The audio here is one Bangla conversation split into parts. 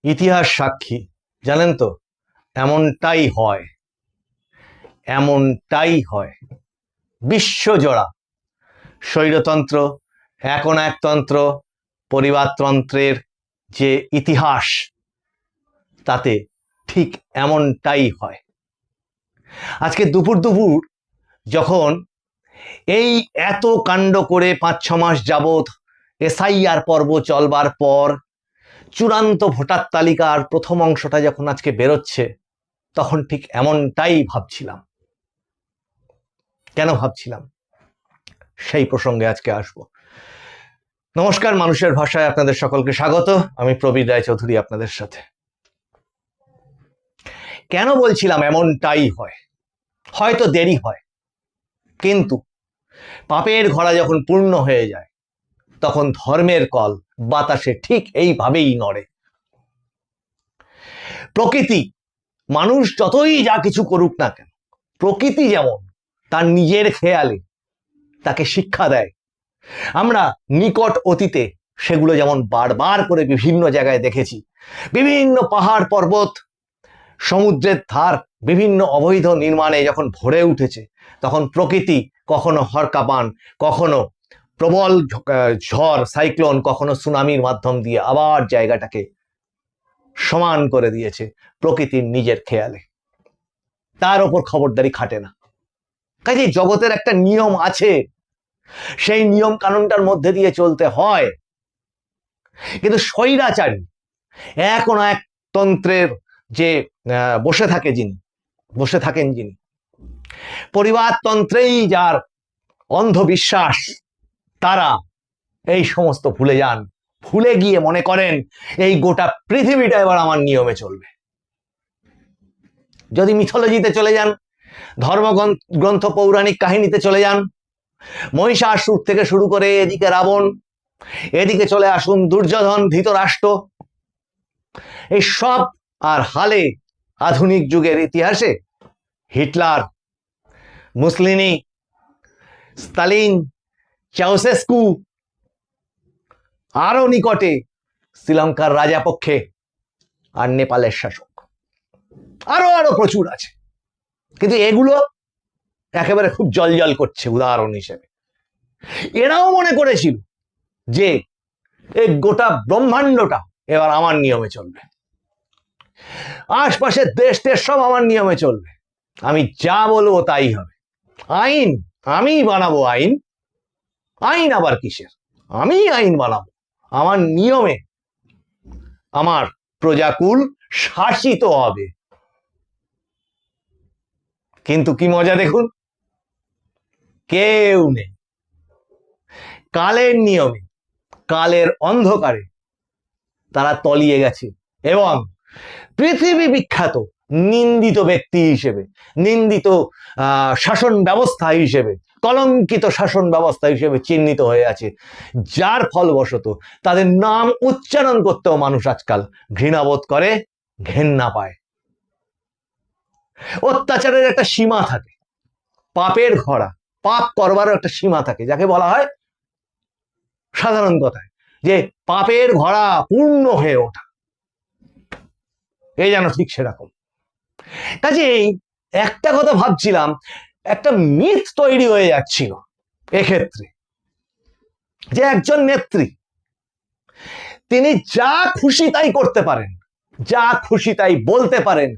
ইতিহাস সাক্ষী, জানেন তো, এমনটাই হয়, এমনটাই হয়। বিশ্বজোড়া স্বৈরতন্ত্র, একনায়কতন্ত্র, পরিবারতন্ত্রের যে ইতিহাস, তাতে ঠিক এমনটাই হয়। আজকে দুপুর দুপুর যখন এই এত কাণ্ড করে 5-6 মাস যাবৎ এসআইআর পর্ব চলবার পর চূড়ান্ত ভোটার তালিকার প্রথম অংশটা যখন আজকে বেরোচ্ছে, তখন ঠিক এমনটাই ভাবছিলাম। কেন ভাবছিলাম, সেই প্রসঙ্গে আজকে আসব। নমস্কার, মানুষের ভাষায় আপনাদের সকলকে স্বাগত। আমি প্রবীর রায়চৌধুরী আপনাদের সাথে। কেন বলছিলাম এমনটাই হয়? হয়তো দেরি হয়, কিন্তু পাপের ঘোড়া যখন পূর্ণ হয়ে যায়, তখন ধর্মের কল বাতাসে ঠিক এইভাবেই নড়ে। প্রকৃতি, মানুষ যতই যা কিছু করুক না কেন, প্রকৃতি যেমন তার নিজের খেয়ালে তাকে শিক্ষা দেয়। আমরা নিকট অতীতে সেগুলো যেমন বারবার করে বিভিন্ন জায়গায় দেখেছি। বিভিন্ন পাহাড় পর্বত, সমুদ্রের ধার বিভিন্ন অবৈধ নির্মাণে যখন ভরে উঠেছে, তখন প্রকৃতি কখনো হরকাবান, কখনো প্রবল ঝড় সাইক্লোন, কখনো সুনামির মাধ্যম দিয়ে আবার জায়গাটাকে সমান করে দিয়েছে প্রকৃতির নিজের খেয়ালে। তার ওপর খবরদারি খাটে না। কাজে জগতের একটা নিয়ম আছে, সেই নিয়ম কানুনটার মধ্যে দিয়ে চলতে হয়। কিন্তু স্বৈরাচারী একনায়কতন্ত্রের যে বসে থাকেন যিনি, পরিবারতন্ত্রেই যার অন্ধবিশ্বাস, তারা এই সমস্ত ভুলে যান। ভুলে গিয়ে মনে করেন এই গোটা পৃথিবীটা এবার আমার নিয়মে চলবে। যদি মিথোলজিতে চলে যান, ধর্মগ্রন্থ পৌরাণিক কাহিনীতে চলে যান, মহিষাসুর থেকে শুরু করে এদিকে রাবণ, এদিকে চলে আসুন দুর্যোধন, ধৃতরাষ্ট্র, এই সব, আর হালে আধুনিক যুগের ইতিহাসে হিটলার, মুসলিনি, স্তালিন, চাউসেস্কু, আরো নিকটে শ্রীলঙ্কার রাজাপক্ষে আর নেপালের শাসক, আরো আরো প্রচুর আছে। কিন্তু এগুলো একেবারে খুব জলজল করছে উদাহরণ হিসেবে। এরাও মনে করেছিল যে এই গোটা ব্রহ্মাণ্ডটা এবার আমার নিয়মে চলবে, আশপাশের দেশ টেশ সব আমার নিয়মে চলবে, আমি যা বলবো তাই হবে। আইন আমি বানাবো, আইন, আইন আবার কিসের, আমি আইন বানাবো, আমার নিয়মে আমার প্রজাকুল শাসিত হবে। কিন্তু কি মজা দেখুন, কেউ নেই। কালের নিয়মে, কালের অন্ধকারে তারা তলিয়ে গেছে এবং পৃথিবী বিখ্যাত নিন্দিত ব্যক্তি হিসেবে, নিন্দিত শাসন ব্যবস্থা হিসেবে, কলঙ্কিত শাসন ব্যবস্থা হিসেবে চিহ্নিত হয়ে আছে, যার ফলবশত তাদের নাম উচ্চারণ করতেও মানুষ আজকাল ঘৃণাবোধ করে, ঘেন্না পায়। অত্যাচারের একটা সীমা থাকে, পাপের ঘোড়া, পাপ করবারও একটা সীমা থাকে, যাকে বলা হয় সাধারণ কথায় যে পাপের ঘোড়া পূর্ণ হয়ে ওঠা। এই যেন ঠিক সেরকম। কাজেই একটা কথা ভাবছিলাম, একটা মিথ তৈরি হয়ে যাচ্ছিল এক্ষেত্রে, যে একজন নেত্রী তিনি যা খুশি তাই করতে পারেন, যা খুশি তাই বলতে পারেন,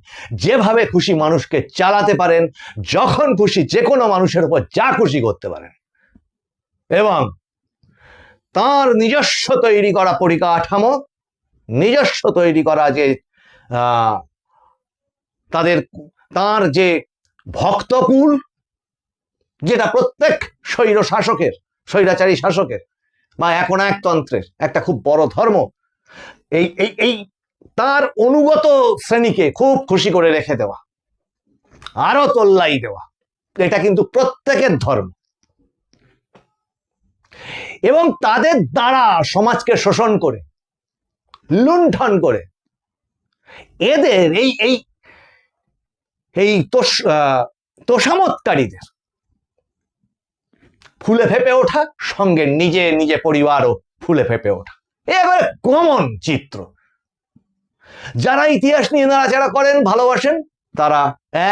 যেভাবে খুশি মানুষকে চালাতে পারেন, যখন খুশি যে কোনো মানুষের উপর যা খুশি করতে পারেন, এবং তার নিজস্ব তৈরি করা পরিকাঠামো, নিজস্ব তৈরি করা যে তার যে ভক্তকুল, যেটা প্রত্যেক স্বৈরাচারী শাসকের বা একনায়কতন্ত্রের একটা খুব বড় ধর্ম, এই তার অনুগত শ্রেণীকে খুব খুশি করে রেখে দেওয়া, আরো তোল্লাই দেওয়া, এটা কিন্তু প্রত্যেকের ধর্ম। এবং তাদের দ্বারা সমাজকে শোষণ করে, লুণ্ঠন করে, এদের এই তোষামতকারীদের ফুলে ফেপে ওঠা, সঙ্গে নিজে নিজে পরিবারও ফুলে ফেপে ওঠা, এবারে কমন চিত্র। যারা ইতিহাস নিয়ে নাড়াচাড়া করেন, ভালোবাসেন, তারা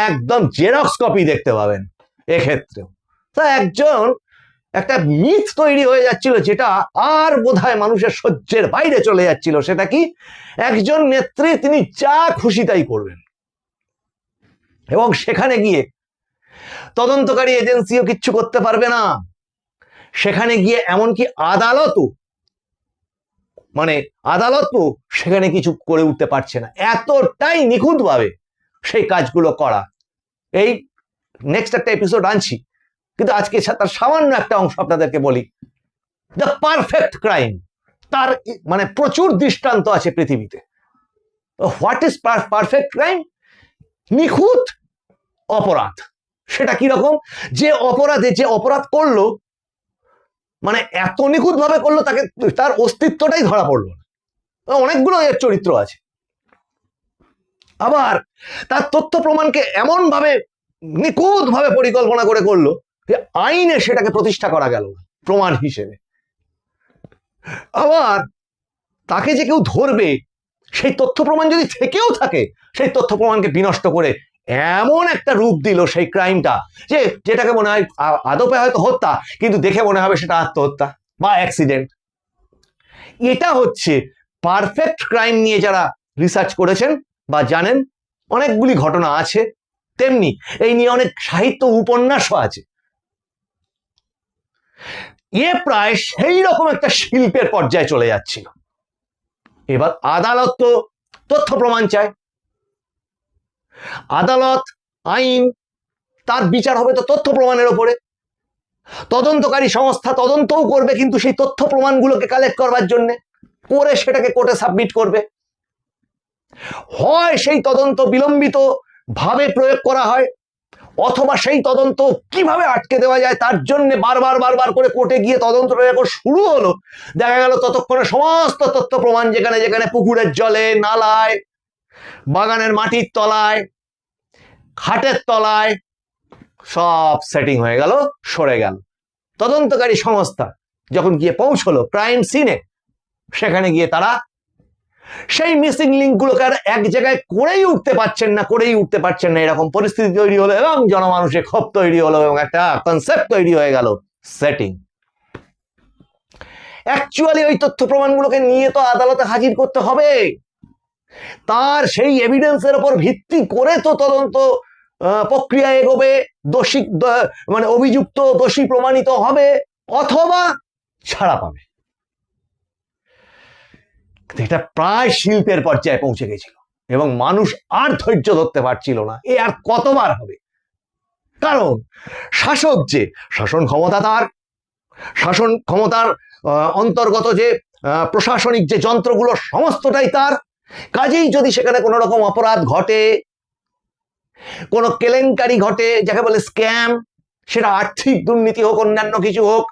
একদম জেরক্স কপি দেখতে পাবেন এক্ষেত্রেও। তা একটা মিথ তৈরি হয়ে যাচ্ছিল, যেটা আর বোধহয় মানুষের সহ্যের বাইরে চলে যাচ্ছিল। সেটা কি? একজন নেত্রী, তিনি যা খুশি তাই করবেন, এবং সেখানে গিয়ে তদন্তকারী এজেন্সিও কিচ্ছু করতে পারবে না। সেখানে গিয়ে এমনকি আদালতও সেখানে কিছু করে উঠতে পারছে না, এতটাই নিখুঁতভাবে সেই কাজগুলো করা। এই নেক্সট একটা এপিসোড আনছি, কিন্তু আজকে তার সামান্য একটা অংশ আপনাদেরকে বলি। দ্য পারফেক্ট ক্রাইম, তার মানে প্রচুর দৃষ্টান্ত আছে পৃথিবীতে। What is perfect crime? নিখুঁত অপরাধ। সেটা কিরকম? যে অপরাধ করলো, মানে এত নিখুঁত ভাবে করলো, তার অস্তিত্বটাই ধরা পড়লো। অনেকগুলো এর চরিত্র আছে। আবার তার তথ্য প্রমাণকে এমন ভাবে নিখুঁত ভাবে পরিকল্পনা করে করলো যে আইনে সেটাকে প্রতিষ্ঠা করা গেল না প্রমাণ হিসেবে। আবার তাকে যে কেউ ধরবে, সেই তথ্য প্রমাণ যদি থেকেও থাকে, সেই তথ্য প্রমাণকে বিনষ্ট করে এমন একটা রূপ দিল সেই ক্রাইমটা, যেটাকে মনে হয় আদপে হয়তো হত্যা, কিন্তু দেখে মনে হবে সেটা আত্মহত্যা বা অ্যাক্সিডেন্ট। এটা হচ্ছে পারফেক্ট ক্রাইম নিয়ে যারা রিসার্চ করেছেন বা জানেন, অনেকগুলি ঘটনা আছে। তেমনি এই নিয়ে অনেক সাহিত্য উপন্যাসও আছে। প্রায় সেই রকম একটা শিল্পের পর্যায়ে চলে যাচ্ছিল। এবার আদালত তো তথ্য প্রমাণ চায়, আদালত, আইন, তার বিচার হবে তো তথ্য প্রমাণের ওপরে। তদন্তকারী সংস্থা তদন্তও করবে, কিন্তু সেই তথ্য প্রমাণগুলোকে কালেক্ট করবার জন্য করে সেটাকে কোর্টে সাবমিট করবে। হয় সেই তদন্ত বিলম্বিত ভাবে প্রয়োগ করা হয়, অথবা সেই তদন্ত কিভাবে আটকে দেওয়া যায় তার জন্য বারবার করে কোর্টে গিয়ে তদন্ত যখন শুরু হলো, দেখা গেল ততক্ষণে সমস্ত তথ্য প্রমাণ যেখানে যেখানে পুকুরের জলে, নালায়, বাগানের মাটির তলায়, খাটের তলায়, সব সেটিং হয়ে গেল, সরে গেল। তদন্তকারী সংস্থা যখন গিয়ে পৌঁছলো ক্রাইম সিনে, সেখানে গিয়ে তারা সেই মিসিং লিঙ্কগুলোকে আর এক জায়গায় করেই উঠতে পারছেন না এরকম পরিস্থিতি তৈরি হলো, এবং জনমানুষে ক্ষোভ তৈরি হলো, এবং একটা কনসেপ্ট তৈরি হয়ে গেল, সেটিং। অ্যাকচুয়ালি ওই তথ্য প্রমাণগুলোকে নিয়ে তো আদালতে হাজির করতে হবে, তার সেই এভিডেন্সের উপর ভিত্তি করে তো তদন্ত প্রক্রিয়া এগোবে, মানে অভিযুক্ত দোষী প্রমাণিত হবে অথবা ছাড়া পাবে। এটা প্রায় শিল্পের পর্যায়ে পৌঁছে গেছিল, এবং মানুষ আর ধৈর্য ধরতে পারছিল না। আর কতবার হবে? কারণ শাসক, যে শাসন ক্ষমতার অন্তর্গত যে প্রশাসনিক যে যন্ত্রগুলো, সমস্তটাই তার। কাজেই যদি সেখানে কোনো রকম অপরাধ ঘটে, কোনো কেলেঙ্কারি ঘটে, যাকে বলে স্ক্যাম, সেটা আর্থিক দুর্নীতি হোক, অন্যান্য কিছু হোক,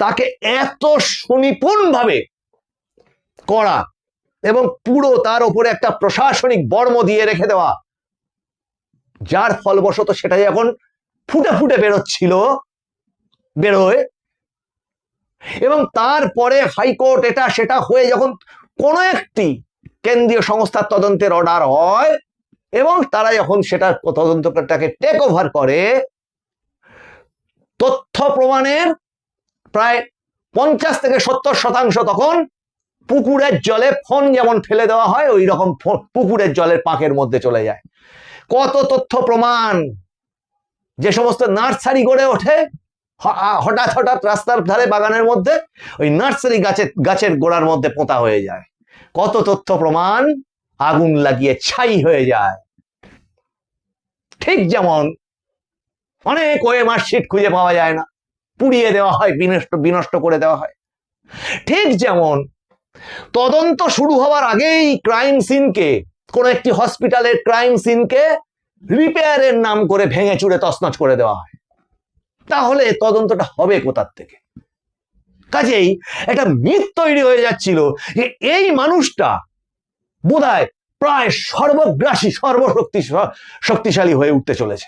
তাকে এত সুনিপুণ ভাবে করা এবং পুরো তার উপরে একটা প্রশাসনিক বর্ম দিয়ে রেখে দেওয়া, যার ফলবশত সেটা যখন ফুটে ফুটে বেরোয়, এবং তারপরে হাইকোর্ট এটা সেটা হয়ে যখন কোনো একটি কেন্দ্রীয় সংস্থার তদন্তের অর্ডার হয়, এবং তারা যখন সেটা তদন্তটাকে টেক ওভার করে, তথ্য প্রমাণের প্রায় 50 থেকে 70% তখন পুকুরের জলে, ফোন যেমন ফেলে দেওয়া হয় ওই রকম পুকুরের জলের পাঁকের মধ্যে চলে যায়। কত তথ্য প্রমাণ যে সমস্ত নার্সারি গড়ে ওঠে হঠাৎ রাস্তার ধারে, বাগানের মধ্যে, ওই নার্সারি গাছের গোড়ার মধ্যে পোঁতা হয়ে যায়। কত তথ্য প্রমাণ আগুন লাগিয়ে ছাই হয়ে যায়। ঠিক যেমন অনেক ওএমআর শিট খুঁজে পাওয়া যায় না, পুড়িয়ে দেওয়া হয়, বিনষ্ট করে দেওয়া হয়। ঠিক যেমন তদন্ত শুরু হওয়ার আগেই ক্রাইম সিনকে, কোন একটি হসপিটালের ক্রাইম সিনকে রিপেয়ারের নাম করে ভেঙে চুরে তছনছ করে দেওয়া হয়। তাহলে তদন্তটা হবে কোথার থেকে? কাজেই একটা মিথ তৈরি হয়ে যাচ্ছিল যে এই মানুষটা বোধহয় প্রায় সর্বগ্রাসী, শক্তিশালী হয়ে উঠতে চলেছে,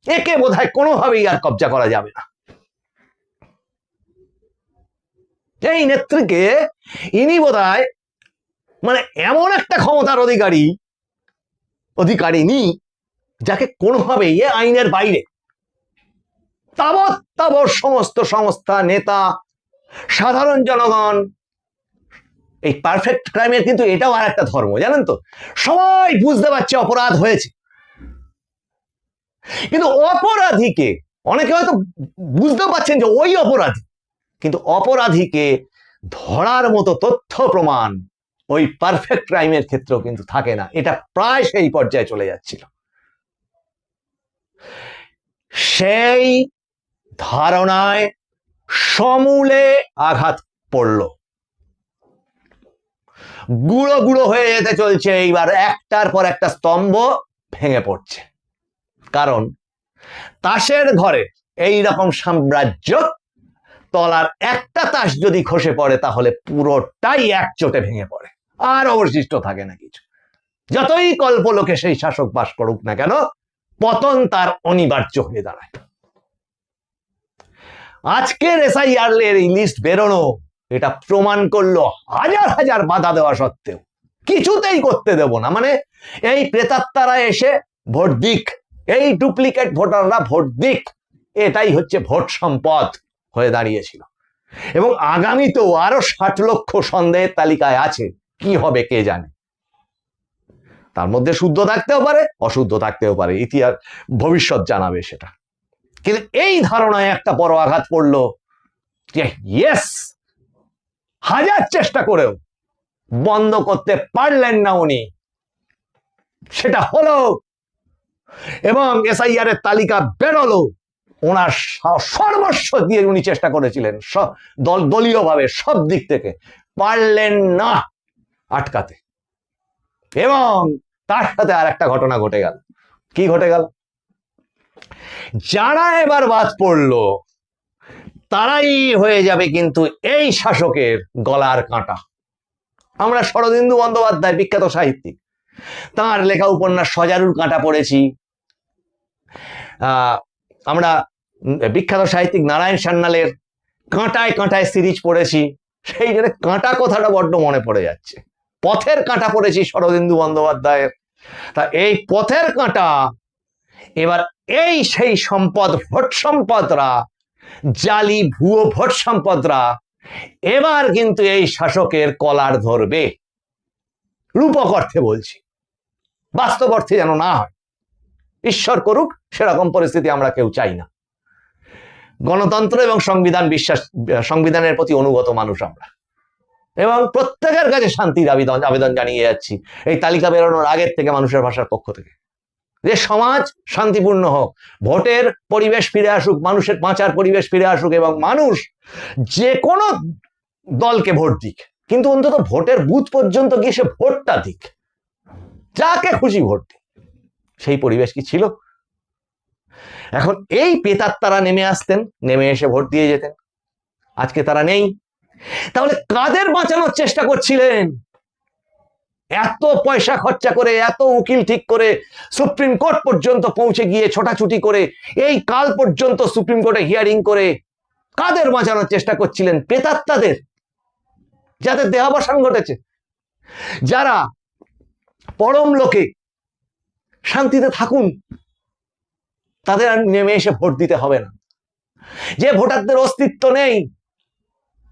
একে বোধহয় কোনোভাবেই আর কবজা করা যাবে না। এই নেত্রীকে, ইনি বোধহয় মানে এমন একটা ক্ষমতার অধিকারিনী যাকে কোনোভাবেই এ আইনের বাইরে তাবৎ সমস্ত সংস্থা, নেতা, সাধারণ জনগণ, এই পারফেক্ট ক্রাইমের কিন্তু এটাও আর একটা ধর্ম, জানেন তো, সবাই বুঝতে পারছে অপরাধ হয়েছে, কিন্তু অপরাধীকে, অনেকে হয়তো বুঝতেও পারছেন যে ওই অপরাধী, কিন্তু অপরাধীকে ধরার মতো তথ্য প্রমাণ ওই পারফেক্ট ক্রাইমের ক্ষেত্রেও কিন্তু থাকে না। এটা প্রায় সেই পর্যায়ে চলে যাচ্ছিল। সেই ধারণায় সমূলে আঘাত পড়ল, গুঁড়ো গুঁড়ো হয়ে যেতে চলছে। এইবার একটার পর একটা স্তম্ভ ভেঙে পড়ছে, কারণ তাসের ঘরে এই রকম সাম্রাজ্য, তলার একটা তাস যদি খসে পড়ে তাহলে পুরোটাই এক চোটে ভেঙে পড়ে, আর অবশিষ্ট থাকে না কিছু। যতই কল্পলোকে সেই শাসক বাস করুক না কেন, পতন তার অনিবার্য হয়ে দাঁড়ায়। আজকের এসআইআর এর এই লিস্ট বেরোনো এটা প্রমাণ করলো, হাজার হাজার বাধা দেওয়া সত্ত্বেও কিছুতেই করতে দেব না। মানে এই প্রেতাত্মারা এসে ভোট দিক, এই ডুপ্লিকেট ভোটাররা ভোট দিক, এটাই হচ্ছে ভোট সম্পদ হয়ে দাঁড়িয়েছিল। এবং আগামীতেও আরো 60 লক্ষ সন্দেহের তালিকায় আছে, কি হবে কে জানে। তার মধ্যে শুদ্ধ থাকতেও পারে, অশুদ্ধ থাকতেও পারে, ইতিহাস ভবিষ্যৎ জানাবে সেটা। কিন্তু এই ধারণায় একটা বড় আঘাত পড়লো যে ইয়েস, হাজার চেষ্টা করেও বন্ধ করতে পারলেন না উনি, সেটা হলো। এবং এসআইআর এর তালিকা বেরোলো, ওনার সর্বস্ব দিয়ে উনি চেষ্টা করেছিলেন দলীয়ভাবে সব দিক থেকে, পারলেন না আটকাতে। এবং তার সাথে আর একটা ঘটনা ঘটে গেল। কি ঘটে গেল? যারা এবার বাদ পড়লো তারাই হয়ে যাবে কিন্তু এই শাসকের গলার কাঁটা। আমরা শরদিন্দু বন্দ্যোপাধ্যায়, বিখ্যাত সাহিত্যিক, তাঁর লেখা উপন্যাস সজারুর কাঁটা পড়েছি। আমরা বিখ্যাত সাহিত্যিক নারায়ণ সান্যালের কাঁটায় কাঁটায় সিরিজ পড়েছি। সেই জন্য কাঁটা কথাটা বড্ড মনে পড়ে যাচ্ছে। পথের কাঁটা পড়েছি শরদিন্দু বন্দ্যোপাধ্যায়ের। তা এই পথের কাঁটা এবার এই সেই সম্পদ, ভোট সম্পদরা, জালি ভুয়ো ভোট সম্পদরা এবার কিন্তু এই শাসকের কলার ধরবে। রূপক অর্থে বলছি, বাস্তব অর্থে যেন না হয়। ঈশ্বর করুক, সেরকম পরিস্থিতি আমরা কেউ চাই না। গণতন্ত্র এবং সংবিধানের প্রতি অনুগত মানুষ আমরা, এবং প্রত্যেকের কাছে শান্তির আবেদন জানিয়ে যাচ্ছি এই তালিকা বেরোনোর আগের থেকে, মানুষের ভাষার পক্ষ থেকে, যে সমাজ শান্তিপূর্ণ হোক, ভোটের পরিবেশ ফিরে আসুক, মানুষের বাঁচার পরিবেশ ফিরে আসুক, এবং মানুষ যে কোনো দলকে ভোট দিক, কিন্তু অন্তত ভোটের বুথ পর্যন্ত গিয়ে সে ভোটটা দিক, যাকে খুশি ভোট দিক। সেই পরিবেশ কি ছিল? এখন এই প্রেতাত্মারা নেমে আসতেন, নেমে এসে ভোট দিয়ে যেতেন। আজকে তারা নেই। তাহলে কাদের বাঁচানোর চেষ্টা করছিলেন? এত পয়সা খরচা করে, এত উকিল ঠিক করে, সুপ্রিম কোর্ট পর্যন্ত পৌঁছে গিয়ে ছোটাছুটি করে, এই কাল পর্যন্ত সুপ্রিম কোর্টে হিয়ারিং করে কাদের বাঁচানোর চেষ্টা করছিলেন? প্রেতাত্মাদের, যাদের দেহাবসান ঘটেছে, যারা পরম লোকে শান্তিতে থাকুন, তাদের আর নেমে এসে ভোট দিতে হবে না। যে ভোটারদের অস্তিত্ব নেই,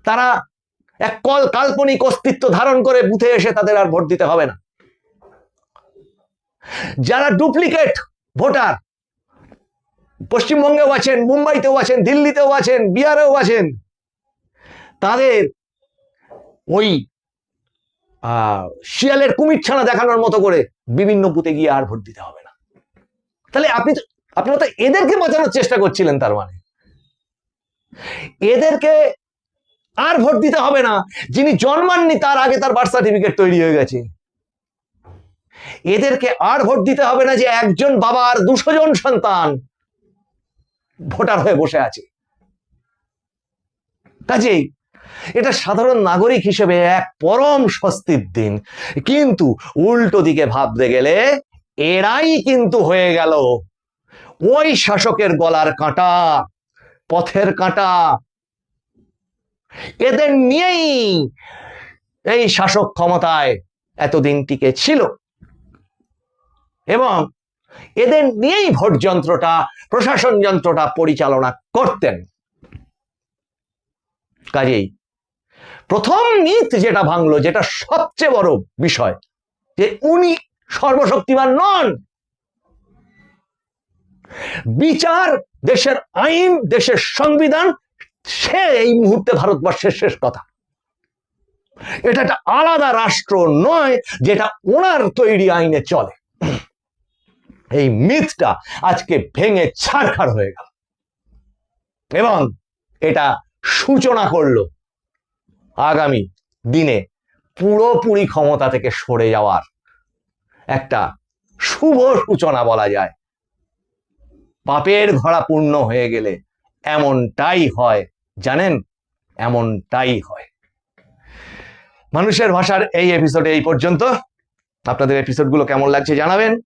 তারা এক কাল্পনিক অস্তিত্ব ধারণ করে বুথে এসে তাদের আর ভোট দিতে হবে না। যারা ডুপ্লিকেট ভোটার, পশ্চিমবঙ্গেও আছেন, মুম্বাইতেও আছেন, দিল্লিতেও আছেন, বিহারেও আছেন, তাদের ওই শিয়ালের কুমির ছানা দেখানোর মতো করে বিভিন্ন বুথে গিয়ে আর ভোট দিতে হবে না। তাহলে আপনারা তো এদেরকে বাঁচানোর চেষ্টা করছিলেন। তার মানে এদেরকে আর ভোট দিতে হবে না। যিনি জন্মাননি তার আগে তার বার্থ সার্টিফিকেট তৈরি হয়ে গেছে। এদেরকে আর ভোট দিতে হবে না যে একজন বাবার 200 জন সন্তান ভোটার হয়ে বসে আছে। কাজেই এটা সাধারণ নাগরিক হিসেবে এক পরম স্বস্তির দিন। কিন্তু উল্টো দিকে ভাবতে গেলে এরাই কিন্তু হয়ে গেল ওই শাসকের গলার কাঁটা, পথের কাঁটা। এদের নিয়েই এই শাসক ক্ষমতায় এতদিন টিকে ছিল এবং এদের নিয়েই ভোট যন্ত্রটা, প্রশাসন যন্ত্রটা পরিচালনা করতেন। কাজেই প্রথম মিথ যেটা ভাঙলো, যেটা সবচেয়ে বড় বিষয়, যে উনি সর্বশক্তিমান নন। বিচার, দেশের আইন, দেশের সংবিধান, সে এই মুহূর্তে ভারতবর্ষের শেষ কথা। এটা একটা আলাদা রাষ্ট্র নয় যেটা ওনার তৈরি আইনে চলে। এই মিথটা আজকে ভেঙে ছারখার হয়ে গেল এবং এটা সূচনা করলো আগামী দিনে পুরোপুরি ক্ষমতা থেকে সরে যাওয়ার একটা শুভ সূচনা বলা যায়। পাপের ঘড়া পূর্ণ হয়ে গেলে এমনটাই হয়, জানেন, এমনটাই হয়। মানুষের ভাষার এই এপিসোডে এই পর্যন্ত। আপনাদের এপিসোডগুলো কেমন লাগছে জানাবেন।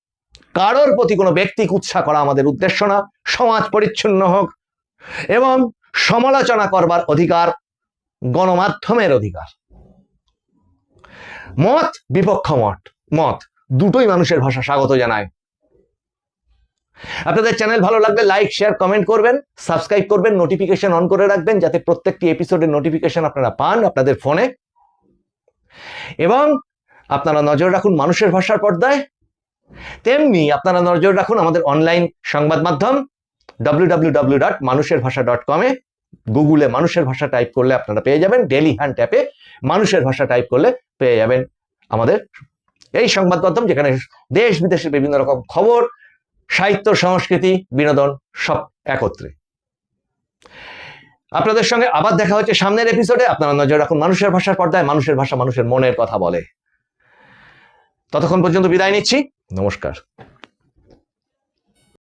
কারোর প্রতি কোনো ব্যক্তি কুৎসা করা আমাদের উদ্দেশ্য না। সমাজ পরিচ্ছন্ন হোক এবং সমালোচনা করবার অধিকার গণমাধ্যমের অধিকার। মত বিপক্ষ মত দুটোই মানুষের ভাষা স্বাগত জানায়। আপনাদের চ্যানেল ভালো লাগলে লাইক, শেয়ার, কমেন্ট করবেন, সাবস্ক্রাইব করবেন, নোটিফিকেশন অন করে রাখবেন যাতে প্রত্যেকটি এপিসোডের নোটিফিকেশন আপনারা পান আপনাদের ফোনে। এবং আপনারা নজর রাখুন মানুষের ভাষার পর্দায়। তেমনি আপনারা নজর রাখুন আমাদের অনলাইন সংবাদ মাধ্যম www.মানুষেরভাষা.com এ। গুগলে মানুষের ভাষা টাইপ করলে আপনারা পেয়ে যাবেন। ডেইলি হ্যান্ড অ্যাপে মানুষের ভাষা টাইপ করলে পেয়ে যাবেন আমাদের এই সংবাদ মাধ্যম, যেখানে দেশ বিদেশের বিভিন্ন রকম খবর, সাহিত্য, সংস্কৃতি, বিনোদন সব একত্রে। আপনাদের সঙ্গে আবার দেখা হচ্ছে সামনের এপিসোডে। আপনারা নজর রাখুন মানুষের ভাষার পর্দায়। মানুষের ভাষা মানুষের মনের কথা বলে। ততক্ষণ পর্যন্ত বিদায় নিচ্ছি। নমস্কার।